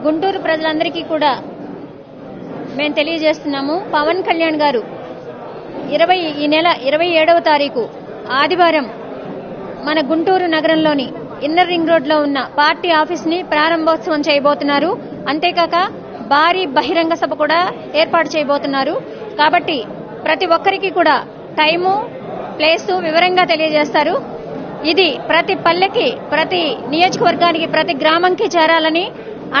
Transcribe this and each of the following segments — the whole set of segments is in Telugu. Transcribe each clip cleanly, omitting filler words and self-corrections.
గుంటూరు ప్రజలందరికీ కూడా మేము తెలియజేస్తున్నాము. పవన్ కళ్యాణ్ గారు ఈ నెల 27వ తారీఖు ఆదివారం మన గుంటూరు నగరంలోని ఇన్నర్ రింగ్ రోడ్లో ఉన్న పార్టీ ఆఫీస్ ని ప్రారంభోత్సవం చేయబోతున్నారు. అంతేకాక భారీ బహిరంగ సభ కూడా ఏర్పాటు చేయబోతున్నారు. కాబట్టి ప్రతి ఒక్కరికి కూడా టైము, ప్లేసు వివరంగా తెలియజేస్తారు. ఇది ప్రతి పల్లెకి, ప్రతి నియోజకవర్గానికి, ప్రతి గ్రామంకి చేరాలని,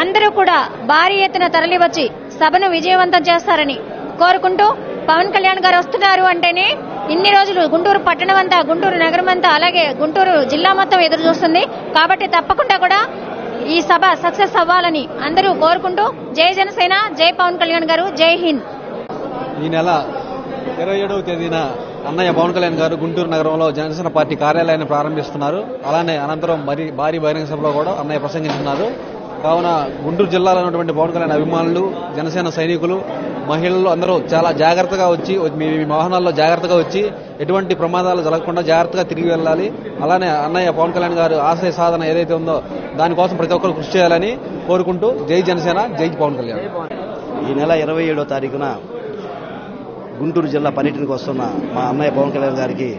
అందరూ కూడా భారీ ఎత్తున తరలివచ్చి సభను విజయవంతం చేస్తారని కోరుకుంటూ, పవన్ కళ్యాణ్ గారు వస్తున్నారు అంటేనే ఇన్ని రోజులు గుంటూరు పట్టణం అంతా, గుంటూరు నగరం అంతా, అలాగే గుంటూరు జిల్లా మొత్తం ఎదురు చూస్తుంది. కాబట్టి తప్పకుండా కూడా ఈ సభ సక్సెస్ అవ్వాలని అందరూ కోరుకుంటూ, జై జనసేన, జై పవన్ కళ్యాణ్ గారు, జై హింద్. ఈ నెల 27వ తేదీన అన్నయ్య పవన్ కళ్యాణ్ గారు గుంటూరు నగరంలో జనసేన పార్టీ కార్యాలయాన్ని ప్రారంభిస్తున్నారు. అలానే అనంతరం భారీ బహిరంగ సభలో కూడా అన్నయ్య ప్రసంగిస్తున్నారు. కావున గుంటూరు జిల్లాలో ఉన్నటువంటి పవన్ కళ్యాణ్ అభిమానులు, జనసేన సైనికులు, మహిళలు అందరూ చాలా జాగ్రత్తగా వచ్చి, మీ వాహనాల్లో జాగ్రత్తగా వచ్చి ఎటువంటి ప్రమాదాలు జరగకుండా జాగ్రత్తగా తిరిగి వెళ్ళాలి. అలానే అన్నయ్య పవన్ కళ్యాణ్ గారు ఆశయ సాధన ఏదైతే ఉందో దానికోసం ప్రతి ఒక్కరు కృషి చేయాలని కోరుకుంటూ, జై జనసేన, జై పవన్ కళ్యాణ్. ఈ నెల 27వ తారీఖున గుంటూరు జిల్లా పర్యటనకు వస్తున్న మా అన్నయ్య పవన్ కళ్యాణ్ గారికి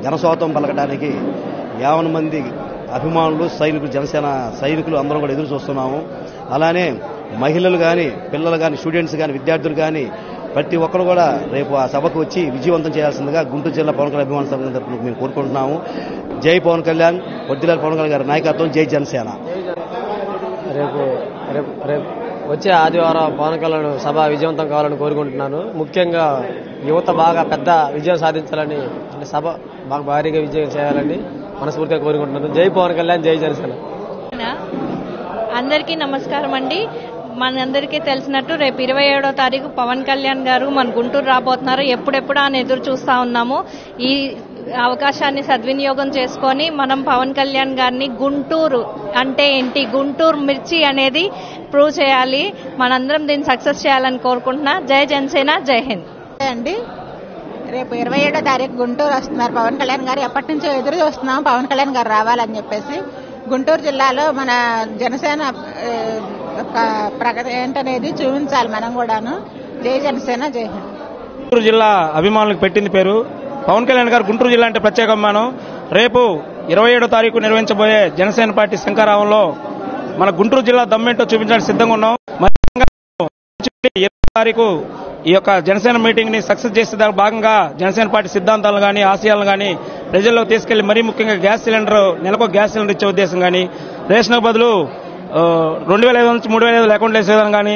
ఘనస్వాగతం పలకడానికి 50 మంది అభిమానులు, సైనికులు, జనసేన సైనికులు అందరం కూడా ఎదురు చూస్తున్నాము. అలానే మహిళలు కానీ, పిల్లలు కానీ, స్టూడెంట్స్ కానీ, విద్యార్థులు కానీ ప్రతి ఒక్కరు కూడా రేపు ఆ సభకు వచ్చి విజయవంతం చేయాల్సిందిగా గుంటూరు జిల్లా పవన్ కళ్యాణ్ అభిమానుల సభ తరఫున మేము కోరుకుంటున్నాము. జై పవన్ కళ్యాణ్, వర్ధిల్లాలి పవన్ కళ్యాణ్ గారి నాయకత్వం, జై జనసేన. రేపు వచ్చే ఆదివారం పవన్ కళ్యాణ్ సభ విజయవంతం కావాలని కోరుకుంటున్నాను. ముఖ్యంగా యువత బాగా పెద్ద విజయం సాధించాలని, అంటే సభ బాగా భారీగా విజయం చేయాలని మనస్ఫూర్తిగా కోరుకుంటున్నాను. జై పవన్ కళ్యాణ్, జై జనసేన. అందరికీ నమస్కారం అండి. మనందరికీ తెలిసినట్టు రేపు 27వ తారీఖు పవన్ కళ్యాణ్ గారు మన గుంటూరు రాబోతున్నారు. ఎప్పుడెప్పుడు అని ఎదురు చూస్తా ఉన్నాము. ఈ అవకాశాన్ని సద్వినియోగం చేసుకొని మనం పవన్ కళ్యాణ్ గారిని గుంటూరు అంటే ఏంటి, గుంటూరు మిర్చి అనేది ప్రూవ్ చేయాలి. మనందరం దీన్ని సక్సెస్ చేయాలని కోరుకుంటున్నా. జై జనసేన, జై హింద్. అండి, రేపు 27వ తారీఖు గుంటూరు వస్తున్నారు పవన్ కళ్యాణ్ గారు. ఎప్పటి నుంచో ఎదురు చూస్తున్నాం పవన్ కళ్యాణ్ గారు రావాలని చెప్పేసి. గుంటూరు జిల్లాలో మన జనసేన ప్రగతి ఏంటనేది చూపించాలి మనం కూడాను. జై జనసేన, జై హింద్. గుంటూరు జిల్లా అభిమానులకు పెట్టింది పేరు. పవన్ కళ్యాణ్ గారు గుంటూరు జిల్లా అంటే ప్రత్యేక అభిమానం. రేపు 27వ తారీఖు నిర్వహించబోయే జనసేన పార్టీ శంఖారావంలో మన గుంటూరు జిల్లా దమ్మేంటో చూపించడానికి సిద్ధంగా ఉన్నాం. 20వ తారీఖు ఈ యొక్క జనసేన మీటింగ్ ని సక్సెస్ చేసే భాగంగా జనసేన పార్టీ సిద్ధాంతాలను కానీ, ఆశయాలను కానీ ప్రజల్లోకి తీసుకెళ్లి, మరీ ముఖ్యంగా గ్యాస్ సిలిండర్, నెలకు గ్యాస్ సిలిండర్ ఇచ్చే ఉద్దేశం కానీ, రేషన్ బదులు 2,500 నుంచి 3,500 అకౌంట్లు వేసే విధానం కానీ,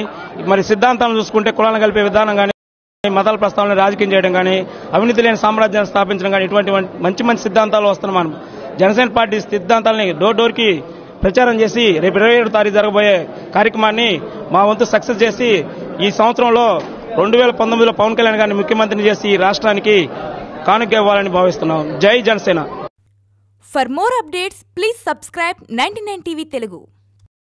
మరి సిద్ధాంతాలను చూసుకుంటే కులాలను కలిపే విధానం కానీ, మతాల ప్రస్తావన రాజకీయం చేయడం కానీ, అవినీతి లేని సామ్రాజ్యాన్ని స్థాపించడం కానీ, ఇటువంటి మంచి మంచి సిద్ధాంతాలు వస్తున్నాం. మనం జనసేన పార్టీ సిద్ధాంతాలని డోర్ కి ప్రచారం చేసి రేపు 27వ తారీఖు జరగబోయే కార్యక్రమాన్ని మా వంతు సక్సెస్ చేసి, ఈ సంవత్సరంలో 2019లో పవన్ కళ్యాణ్ గారిని ముఖ్యమంత్రిని చేసి ఈ రాష్ట్రానికి కానుక ఇవ్వాలని భావిస్తున్నాం. జై Janasena. For more updates please subscribe 99 TV Telugu.